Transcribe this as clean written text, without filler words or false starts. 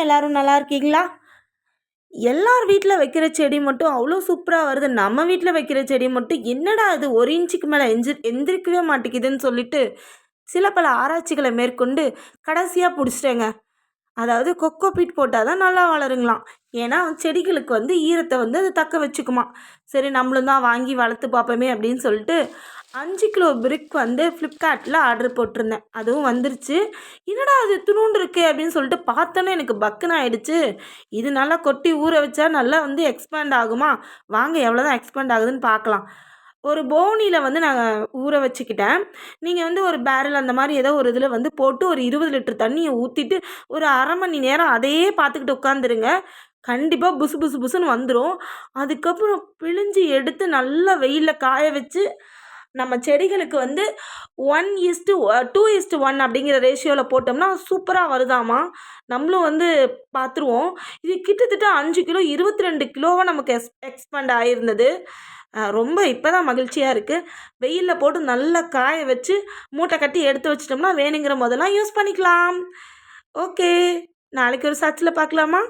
எல்லாரும் நல்லா இருக்கீங்களா? எல்லார் வீட்ல வைக்கிற செடி மட்டும் அவ்வளோ சூப்பரா வருது. நம்ம வீட்ல வைக்கிற செடி மட்டும் என்னடா இது 1 இன்ச்சுக்கு மேல எந்திரிக்கவே மாட்டேங்குதுன்னு சொல்லிட்டு, சில பல ஆராய்ச்சிகள மேற்கொண்டு கடைசியா புடிச்சிட்டேங்க. அதாவது கொக்கோ பீட் போட்டா தான் நல்லா வளருங்களாம். ஏன்னா, செடிகளுக்கு ஈரத்த அது தக்க வச்சுக்குமாம். சரி நம்மளும் தான் வாங்கி வளர்த்து பார்ப்போமே அப்படின்னு சொல்லிட்டு 5 கிலோ பிரிக் ஃப்ளிப்கார்ட்ல ஆர்டர் போட்டிருந்தேன். அதுவும் வந்துருச்சு. என்னடா அது இத்துணூண்டு இருக்கே அப்படின்னு சொல்லிட்டு பார்த்தோன்னே எனக்கு பக்குன்னு ஆயிடுச்சு. இது நல்லா கொட்டி ஊற வச்சா நல்லா எக்ஸ்பேண்ட் ஆகுமா? வாங்க எவ்வளோதான் எக்ஸ்பேண்ட் ஆகுதுன்னு பார்க்கலாம். ஒரு போனியில நான் ஊற வச்சுக்கிட்டேன். நீங்க ஒரு பேரல் அந்த மாரி ஏதோ ஒரு இதில போட்டு ஒரு 20 லிட்டர் தண்ணிய ஊத்திட்டு, ஒரு 1/2 மணி நேரம் அதையே பார்த்துக்கிட்டு உட்காந்துருங்க. கண்டிப்பா புசு புசு புசுன்னு வந்துரும். அதுக்கப்புறம் பிழிஞ்சு எடுத்து நல்லா வெயில்ல காய வச்சு, நம்ம செடிகளுக்கு 2:1 அப்படிங்கிற ரேஷியோல போட்டோம்னா சூப்பரா வருதாமா. நம்மளும் பார்த்துருவோம். இது கிட்டத்தட்ட 5 கிலோ 22 கிலோவா நமக்கு எக்ஸ்பேண்ட் ஆயிருந்தது. ரொம்ப இப்ப தான் மகிழ்ச்சியா இருக்கு. வெயில்ல போட்டு நல்லா காய வச்சு, மூட்டை கட்டி எடுத்து வச்சுட்டோம்னா, வேணுங்கிற போதெல்லாம் யூஸ் பண்ணிக்கலாம். ஓகே. நாளைக்கு ஒரு சர்ச்சில பார்க்கலாமா?